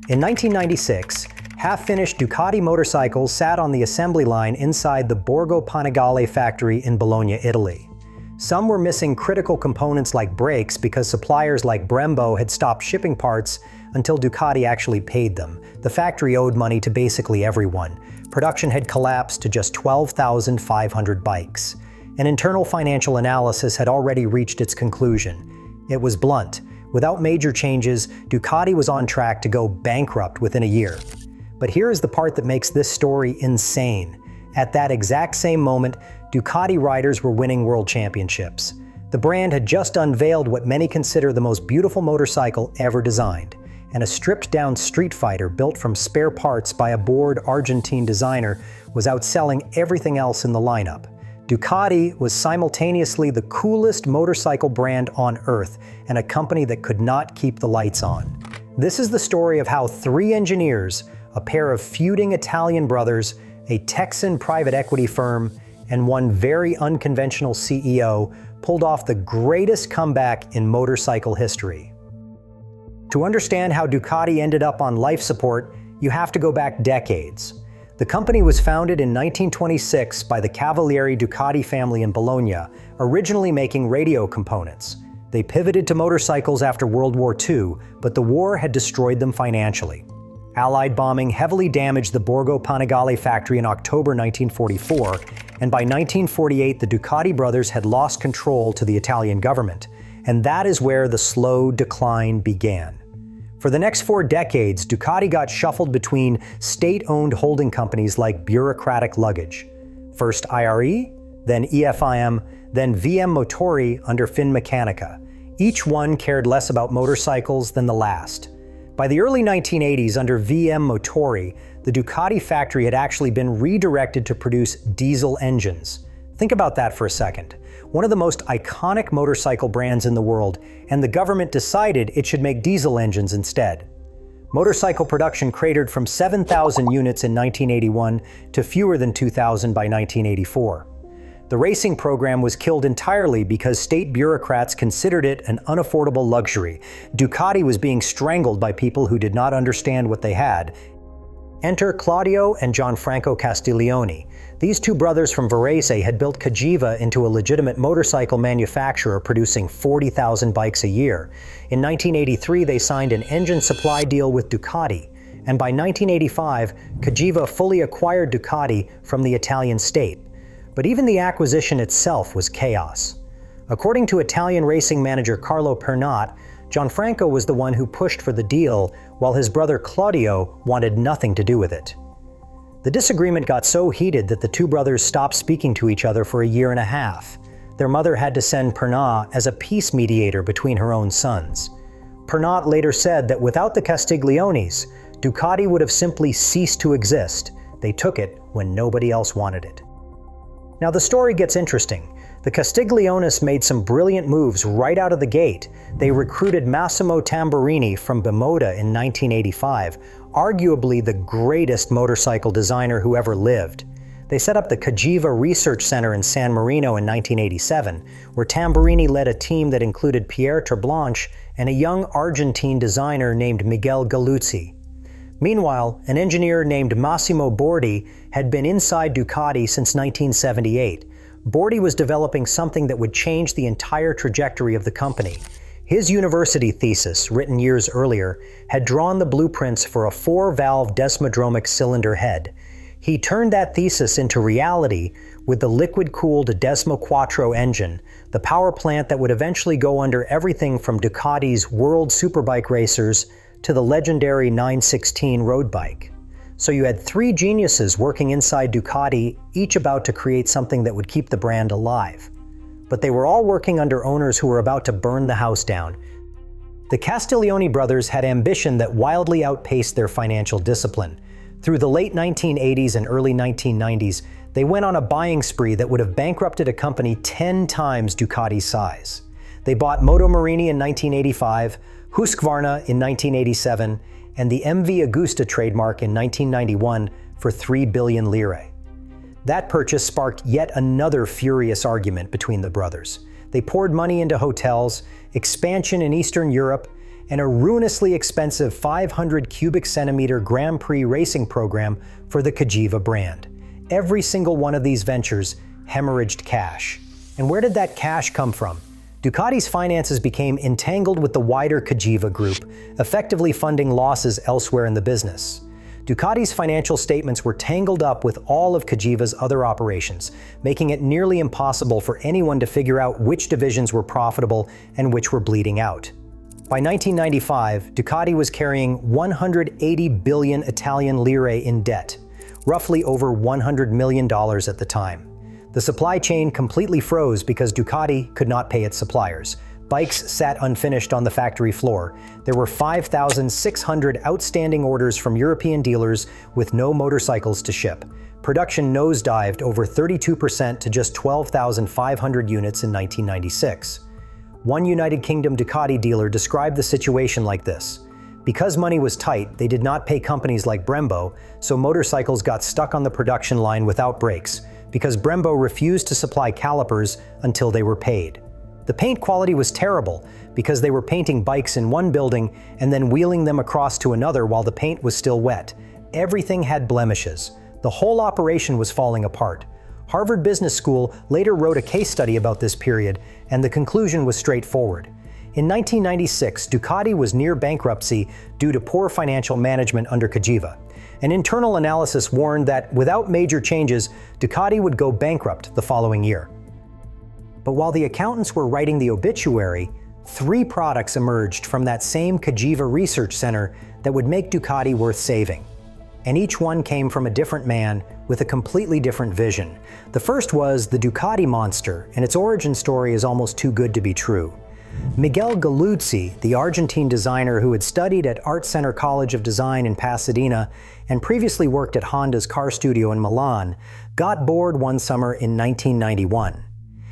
In 1996, half-finished Ducati motorcycles sat on the assembly line inside the Borgo Panigale factory in Bologna, Italy. Some were missing critical components like brakes because suppliers like Brembo had stopped shipping parts until Ducati actually paid them. The factory owed money to basically everyone. Production had collapsed to just 12,500 bikes. An internal financial analysis had already reached its conclusion. It was blunt. Without major changes, Ducati was on track to go bankrupt within a year. But here is the part that makes this story insane. At that exact same moment, Ducati riders were winning world championships. The brand had just unveiled what many consider the most beautiful motorcycle ever designed, and a stripped-down streetfighter built from spare parts by a bored Argentine designer was outselling everything else in the lineup. Ducati was simultaneously the coolest motorcycle brand on earth and a company that could not keep the lights on. This is the story of how three engineers, a pair of feuding Italian brothers, a Texan private equity firm, and one very unconventional CEO pulled off the greatest comeback in motorcycle history. To understand how Ducati ended up on life support, you have to go back decades. The company was founded in 1926 by the Cavalieri Ducati family in Bologna, originally making radio components. They pivoted to motorcycles after World War II, but the war had destroyed them financially. Allied bombing heavily damaged the Borgo Panigale factory in October 1944, and by 1948 the Ducati brothers had lost control to the Italian government, and that is where the slow decline began. For the next 4 decades, Ducati got shuffled between state-owned holding companies like bureaucratic luggage. First IRE, then EFIM, then VM Motori under Finmeccanica. Each one cared less about motorcycles than the last. By the early 1980s, under VM Motori, the Ducati factory had actually been redirected to produce diesel engines. Think about that for a second. One of the most iconic motorcycle brands in the world, and the government decided it should make diesel engines instead. Motorcycle production cratered from 7,000 units in 1981 to fewer than 2,000 by 1984. The racing program was killed entirely because state bureaucrats considered it an unaffordable luxury. Ducati was being strangled by people who did not understand what they had. Enter Claudio and Gianfranco Castiglione. These two brothers from Varese had built Cagiva into a legitimate motorcycle manufacturer producing 40,000 bikes a year. In 1983, they signed an engine supply deal with Ducati, and by 1985, Cagiva fully acquired Ducati from the Italian state. But even the acquisition itself was chaos. According to Italian racing manager Carlo Pernot, Gianfranco was the one who pushed for the deal, while his brother Claudio wanted nothing to do with it. The disagreement got so heated that the two brothers stopped speaking to each other for a year and a half. Their mother had to send Pernot as a peace mediator between her own sons. Pernot later said that without the Castigliones, Ducati would have simply ceased to exist. They took it when nobody else wanted it. Now the story gets interesting. The Castigliones made some brilliant moves right out of the gate. They recruited Massimo Tamburini from Bimota in 1985, arguably the greatest motorcycle designer who ever lived. They set up the Cagiva Research Center in San Marino in 1987, where Tamburini led a team that included Pierre Terblanche and a young Argentine designer named Miguel Galuzzi. Meanwhile, an engineer named Massimo Bordi had been inside Ducati since 1978. Bordi was developing something that would change the entire trajectory of the company. His university thesis, written years earlier, had drawn the blueprints for a 4-valve desmodromic cylinder head. He turned that thesis into reality with the liquid-cooled Desmo Quattro engine, the power plant that would eventually go under everything from Ducati's World Superbike racers to the legendary 916 road bike. So you had 3 geniuses working inside Ducati, each about to create something that would keep the brand alive. But they were all working under owners who were about to burn the house down. The Castiglione brothers had ambition that wildly outpaced their financial discipline. Through the late 1980s and early 1990s, they went on a buying spree that would have bankrupted a company 10 times Ducati's size. They bought Moto Morini in 1985, Husqvarna in 1987, and the MV Agusta trademark in 1991 for 3 billion lire. That purchase sparked yet another furious argument between the brothers. They poured money into hotels, expansion in Eastern Europe, and a ruinously expensive 500 cubic centimeter Grand Prix racing program for the Cagiva brand. Every single one of these ventures hemorrhaged cash. And where did that cash come from? Ducati's finances became entangled with the wider Cagiva group, effectively funding losses elsewhere in the business. Ducati's financial statements were tangled up with all of Cagiva's other operations, making it nearly impossible for anyone to figure out which divisions were profitable and which were bleeding out. By 1995, Ducati was carrying 180 billion Italian lire in debt, roughly over $100 million at the time. The supply chain completely froze because Ducati could not pay its suppliers. Bikes sat unfinished on the factory floor. There were 5,600 outstanding orders from European dealers with no motorcycles to ship. Production nosedived over 32% to just 12,500 units in 1996. One United Kingdom Ducati dealer described the situation like this. Because money was tight, they did not pay companies like Brembo, so motorcycles got stuck on the production line without brakes, because Brembo refused to supply calipers until they were paid. The paint quality was terrible because they were painting bikes in one building and then wheeling them across to another while the paint was still wet. Everything had blemishes. The whole operation was falling apart. Harvard Business School later wrote a case study about this period, and the conclusion was straightforward. In 1996, Ducati was near bankruptcy due to poor financial management under Cagiva. An internal analysis warned that without major changes, Ducati would go bankrupt the following year. But while the accountants were writing the obituary, 3 products emerged from that same Cagiva research center that would make Ducati worth saving. And each one came from a different man with a completely different vision. The first was the Ducati Monster, and its origin story is almost too good to be true. Miguel Galuzzi, the Argentine designer who had studied at Art Center College of Design in Pasadena and previously worked at Honda's car studio in Milan, got bored one summer in 1991.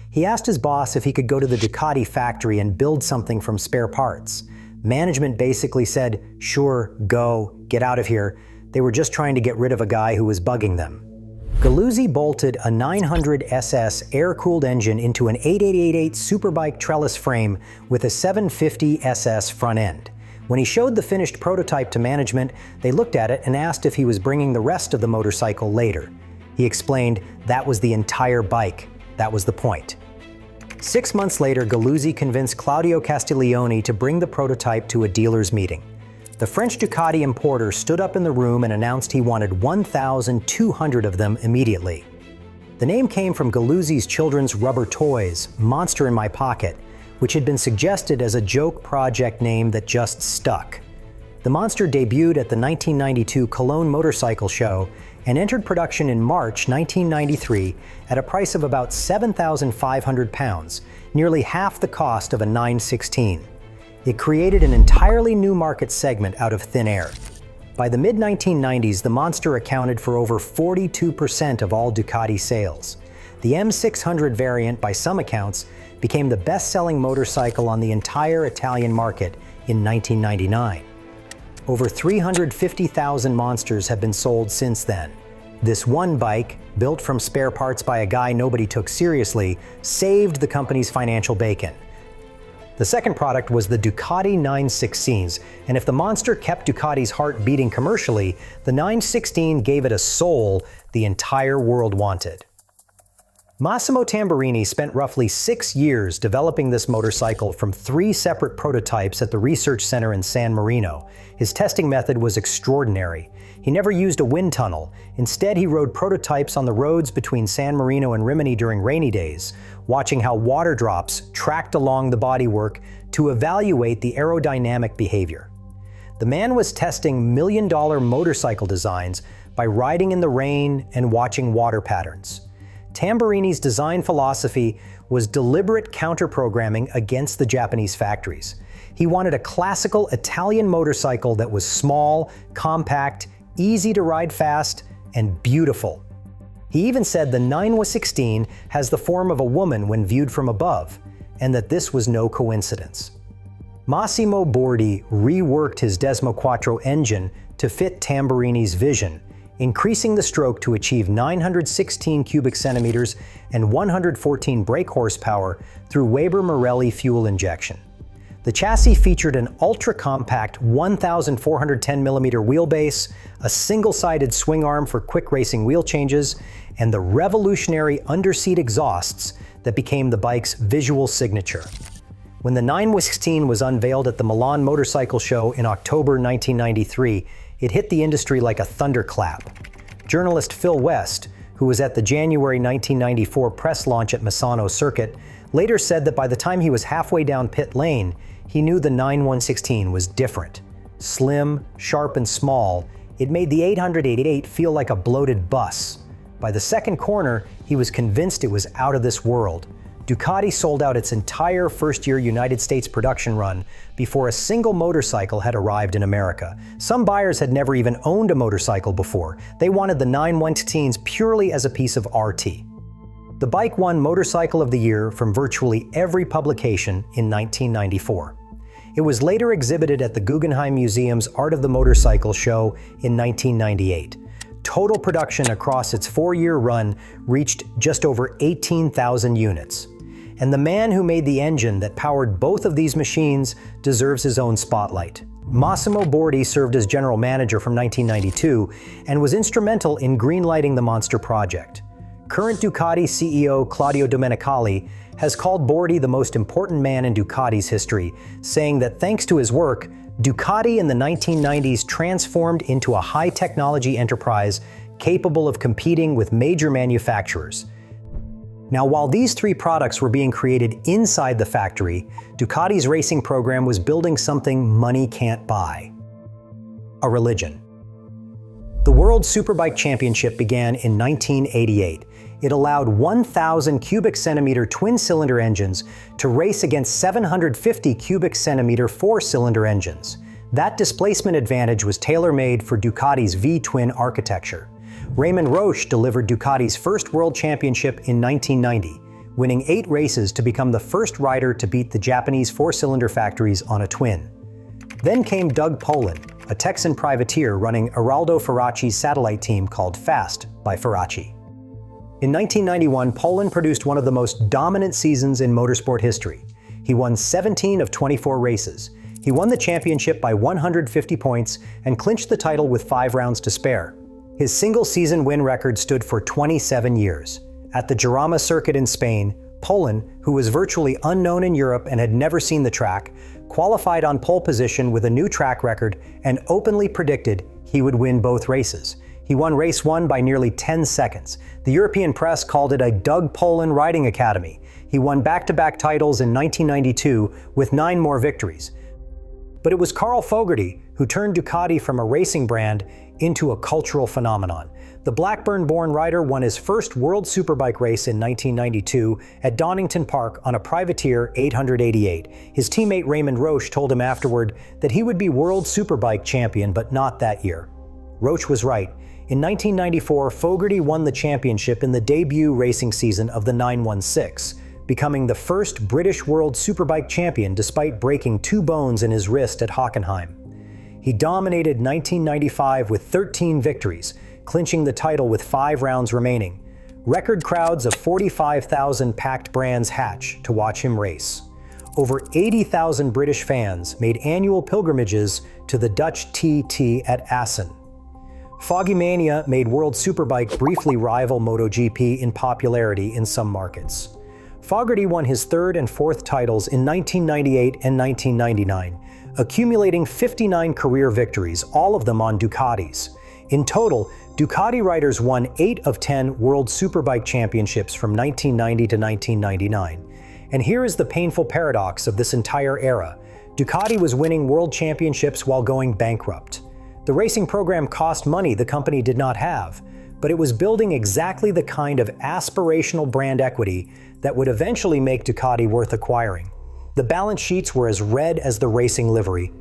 He asked his boss if he could go to the Ducati factory and build something from spare parts. Management basically said, "Sure, go, get out of here." They were just trying to get rid of a guy who was bugging them. Galuzzi bolted a 900 SS air-cooled engine into an 8888 Superbike trellis frame with a 750 SS front end. When he showed the finished prototype to management, they looked at it and asked if he was bringing the rest of the motorcycle later. He explained that was the entire bike. That was the point. 6 months later, Galuzzi convinced Claudio Castiglione to bring the prototype to a dealer's meeting. The French Ducati importer stood up in the room and announced he wanted 1,200 of them immediately. The name came from Galuzzi's children's rubber toys, Monster in My Pocket, which had been suggested as a joke project name that just stuck. The Monster debuted at the 1992 Cologne Motorcycle Show and entered production in March 1993 at a price of about £7,500, nearly half the cost of a 916. It created an entirely new market segment out of thin air. By the mid-1990s, the Monster accounted for over 42% of all Ducati sales. The M600 variant, by some accounts, became the best-selling motorcycle on the entire Italian market in 1999. Over 350,000 Monsters have been sold since then. This one bike, built from spare parts by a guy nobody took seriously, saved the company's financial bacon. The second product was the Ducati 916s, and if the Monster kept Ducati's heart beating commercially, the 916 gave it a soul the entire world wanted. Massimo Tamburini spent roughly 6 years developing this motorcycle from 3 separate prototypes at the research center in San Marino. His testing method was extraordinary. He never used a wind tunnel. Instead, he rode prototypes on the roads between San Marino and Rimini during rainy days, watching how water drops tracked along the bodywork to evaluate the aerodynamic behavior. The man was testing million-dollar motorcycle designs by riding in the rain and watching water patterns. Tamburini's design philosophy was deliberate counter-programming against the Japanese factories. He wanted a classical Italian motorcycle that was small, compact, easy to ride fast, and beautiful. He even said the 916 has the form of a woman when viewed from above, and that this was no coincidence. Massimo Bordi reworked his Desmo Quattro engine to fit Tamburini's vision, increasing the stroke to achieve 916 cubic centimeters and 114 brake horsepower through Weber Marelli fuel injection. The chassis featured an ultra-compact 1,410mm wheelbase, a single-sided swing arm for quick racing wheel changes, and the revolutionary underseat exhausts that became the bike's visual signature. When the 916 was unveiled at the Milan Motorcycle Show in October 1993, it hit the industry like a thunderclap. Journalist Phil West, who was at the January 1994 press launch at Misano Circuit, later said that by the time he was halfway down pit lane, he knew the 9116 was different. Slim, sharp, and small, it made the 888 feel like a bloated bus. By the second corner, he was convinced it was out of this world. Ducati sold out its entire first-year United States production run before a single motorcycle had arrived in America. Some buyers had never even owned a motorcycle before. They wanted the 916s purely as a piece of RT. The bike won Motorcycle of the Year from virtually every publication in 1994. It was later exhibited at the Guggenheim Museum's Art of the Motorcycle show in 1998. Total production across its 4-year run reached just over 18,000 units. And the man who made the engine that powered both of these machines deserves his own spotlight. Massimo Bordi served as general manager from 1992 and was instrumental in greenlighting the monster project. Current Ducati CEO Claudio Domenicali has called Bordi the most important man in Ducati's history, saying that thanks to his work, Ducati in the 1990s transformed into a high-technology enterprise capable of competing with major manufacturers. Now, while these 3 products were being created inside the factory, Ducati's racing program was building something money can't buy: a religion. The World Superbike Championship began in 1988. It allowed 1,000 cubic centimeter twin-cylinder engines to race against 750 cubic centimeter 4-cylinder engines. That displacement advantage was tailor-made for Ducati's V-twin architecture. Raymond Roche delivered Ducati's first World Championship in 1990, winning 8 races to become the first rider to beat the Japanese 4-cylinder factories on a twin. Then came Doug Poland, a Texan privateer running Araldo Faraci's satellite team called Fast by Faraci. In 1991, Poland produced one of the most dominant seasons in motorsport history. He won 17 of 24 races. He won the championship by 150 points and clinched the title with 5 rounds to spare. His single-season win record stood for 27 years. At the Jarama circuit in Spain, Poland, who was virtually unknown in Europe and had never seen the track, qualified on pole position with a new track record and openly predicted he would win both races. He won race 1 by nearly 10 seconds. The European press called it a Doug Poland Riding Academy. He won back-to-back titles in 1992 with 9 more victories. But it was Carl Fogarty who turned Ducati from a racing brand into a cultural phenomenon. The Blackburn-born rider won his first World Superbike race in 1992 at Donington Park on a privateer 888. His teammate Raymond Roche told him afterward that he would be World Superbike champion, but not that year. Roche was right. In 1994, Fogarty won the championship in the debut racing season of the 916, becoming the first British World Superbike champion despite breaking 2 bones in his wrist at Hockenheim. He dominated 1995 with 13 victories, clinching the title with 5 rounds remaining. Record crowds of 45,000 packed Brands Hatch to watch him race. Over 80,000 British fans made annual pilgrimages to the Dutch TT at Assen. Foggy Mania made World Superbike briefly rival MotoGP in popularity in some markets. Fogarty won his 3rd and 4th titles in 1998 and 1999, accumulating 59 career victories, all of them on Ducatis. In total, Ducati riders won 8 of 10 World Superbike Championships from 1990 to 1999. And here is the painful paradox of this entire era. Ducati was winning world championships while going bankrupt. The racing program cost money the company did not have, but it was building exactly the kind of aspirational brand equity that would eventually make Ducati worth acquiring. The balance sheets were as red as the racing livery.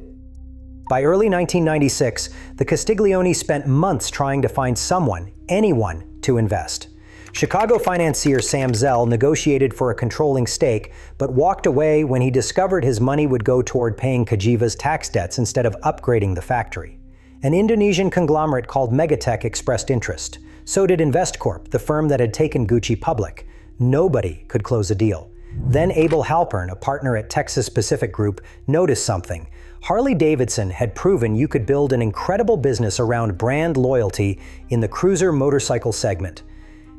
By early 1996, the Castiglioni spent months trying to find someone, anyone, to invest. Chicago financier Sam Zell negotiated for a controlling stake, but walked away when he discovered his money would go toward paying Cagiva's tax debts instead of upgrading the factory. An Indonesian conglomerate called Megatech expressed interest. So did Investcorp, the firm that had taken Gucci public. Nobody could close a deal. Then Abel Halpern, a partner at Texas Pacific Group, noticed something. Harley-Davidson had proven you could build an incredible business around brand loyalty in the cruiser motorcycle segment.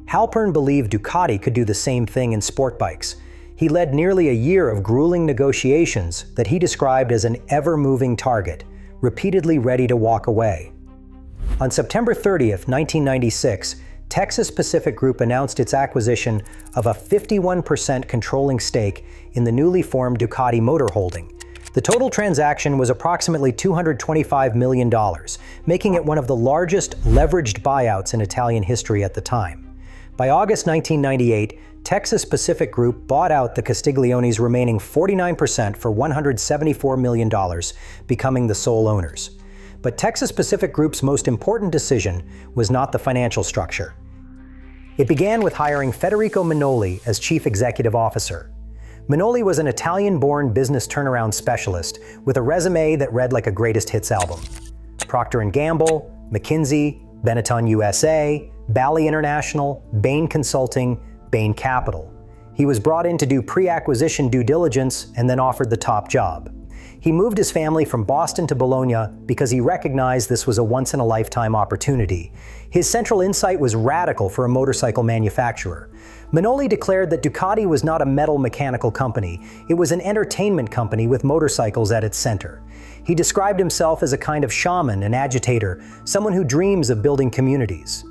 Halpern believed Ducati could do the same thing in sport bikes. He led nearly a year of grueling negotiations that he described as an ever-moving target, repeatedly ready to walk away. On September 30th, 1996, Texas Pacific Group announced its acquisition of a 51% controlling stake in the newly formed Ducati Motor Holding. The total transaction was approximately $225 million, making it one of the largest leveraged buyouts in Italian history at the time. By August 1998, Texas Pacific Group bought out the Castiglione's remaining 49% for $174 million, becoming the sole owners. But Texas Pacific Group's most important decision was not the financial structure. It began with hiring Federico Minoli as chief executive officer. Minoli was an Italian-born business turnaround specialist with a resume that read like a greatest hits album. Procter & Gamble, McKinsey, Benetton USA, Bally International, Bain Consulting, Bain Capital. He was brought in to do pre-acquisition due diligence and then offered the top job. He moved his family from Boston to Bologna because he recognized this was a once-in-a-lifetime opportunity. His central insight was radical for a motorcycle manufacturer. Minoli declared that Ducati was not a metal mechanical company, it was an entertainment company with motorcycles at its center. He described himself as a kind of shaman and agitator, someone who dreams of building communities.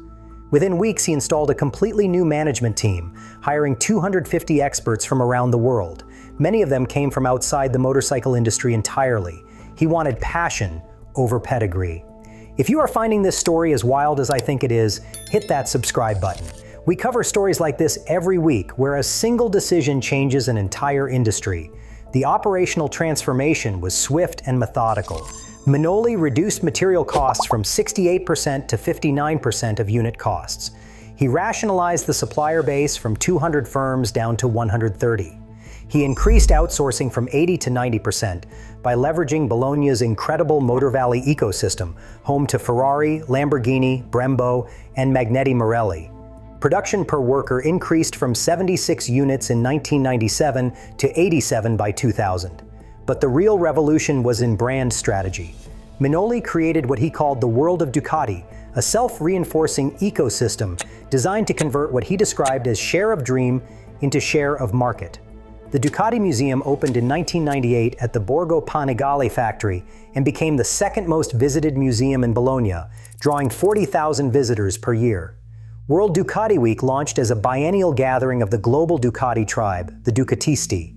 Within weeks, he installed a completely new management team, hiring 250 experts from around the world. Many of them came from outside the motorcycle industry entirely. He wanted passion over pedigree. If you are finding this story as wild as I think it is, hit that subscribe button. We cover stories like this every week, where a single decision changes an entire industry. The operational transformation was swift and methodical. Minoli reduced material costs from 68% to 59% of unit costs. He rationalized the supplier base from 200 firms down to 130. He increased outsourcing from 80 to 90% by leveraging Bologna's incredible Motor Valley ecosystem, home to Ferrari, Lamborghini, Brembo, and Magneti Marelli. Production per worker increased from 76 units in 1997 to 87 by 2000. But the real revolution was in brand strategy. Minoli created what he called the world of Ducati, a self-reinforcing ecosystem designed to convert what he described as share of dream into share of market. The Ducati Museum opened in 1998 at the Borgo Panigale factory and became the second most visited museum in Bologna, drawing 40,000 visitors per year. World Ducati Week launched as a biennial gathering of the global Ducati tribe, the Ducatisti.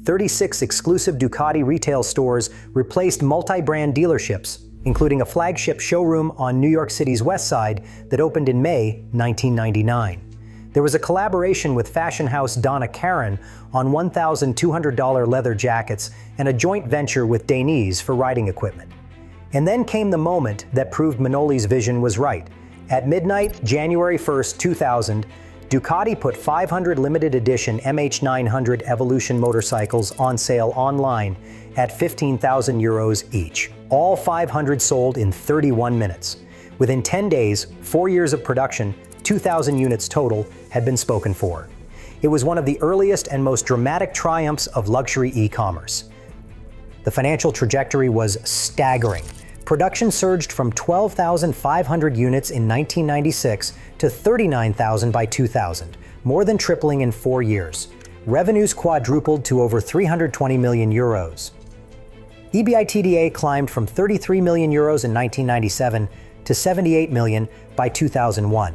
36 exclusive Ducati retail stores replaced multi-brand dealerships, including a flagship showroom on New York City's West Side that opened in May 1999. There was a collaboration with fashion house Donna Karan on $1,200 leather jackets and a joint venture with Dainese for riding equipment. And then came the moment that proved Minoli's vision was right. At midnight, January 1st, 2000, Ducati put 500 limited edition MH900 Evolution motorcycles on sale online at €15,000 each. All 500 sold in 31 minutes. Within 10 days, 4 years of production, 2,000 units total had been spoken for. It was one of the earliest and most dramatic triumphs of luxury e-commerce. The financial trajectory was staggering. Production surged from 12,500 units in 1996 to 39,000 by 2000, more than tripling in 4 years. Revenues quadrupled to over €320 million. EBITDA climbed from €33 million in 1997 to $78 million by 2001.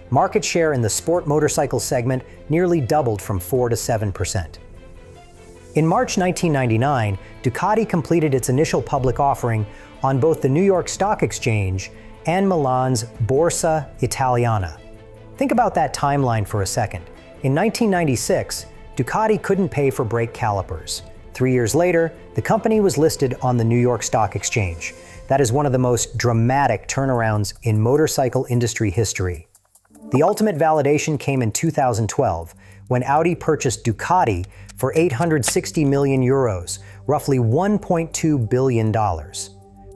Market share in the sport motorcycle segment nearly doubled from 4 to 7%. In March 1999, Ducati completed its initial public offering on both the New York Stock Exchange and Milan's Borsa Italiana. Think about that timeline for a second. In 1996, Ducati couldn't pay for brake calipers. 3 years later, the company was listed on the New York Stock Exchange. That is one of the most dramatic turnarounds in motorcycle industry history. The ultimate validation came in 2012, when Audi purchased Ducati for €860 million, roughly $1.2 billion.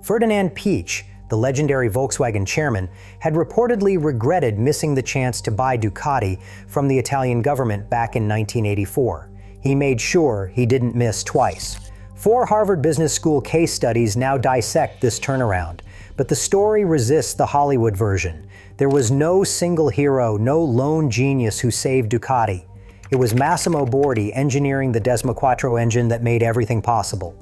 Ferdinand Piëch, the legendary Volkswagen chairman, had reportedly regretted missing the chance to buy Ducati from the Italian government back in 1984. He made sure he didn't miss twice. 4 Harvard Business School case studies now dissect this turnaround, but the story resists the Hollywood version. There was no single hero, no lone genius who saved Ducati. It was Massimo Bordi engineering the Desmoquattro engine that made everything possible.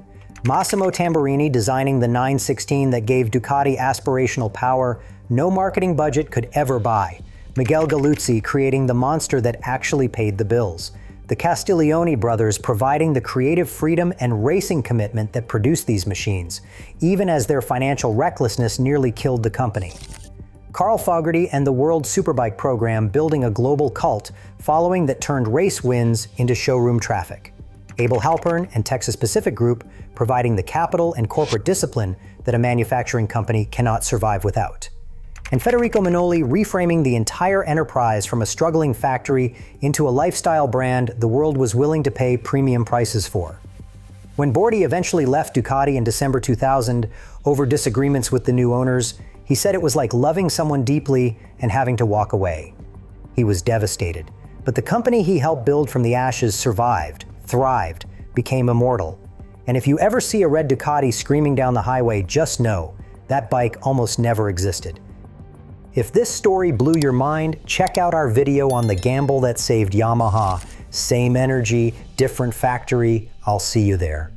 Massimo Tamburini designing the 916 that gave Ducati aspirational power no marketing budget could ever buy. Miguel Galuzzi creating the monster that actually paid the bills. The Castiglione brothers providing the creative freedom and racing commitment that produced these machines, even as their financial recklessness nearly killed the company. Carl Fogarty and the World Superbike program building a global cult following that turned race wins into showroom traffic. Abel Halpern and Texas Pacific Group providing the capital and corporate discipline that a manufacturing company cannot survive without. And Federico Minoli reframing the entire enterprise from a struggling factory into a lifestyle brand the world was willing to pay premium prices for. When Bordi eventually left Ducati in December 2000 over disagreements with the new owners, he said it was like loving someone deeply and having to walk away. He was devastated, but the company he helped build from the ashes survived, thrived, became immortal. And if you ever see a red Ducati screaming down the highway, just know that bike almost never existed. If this story blew your mind, check out our video on the gamble that saved Yamaha. Same energy, different factory. I'll see you there.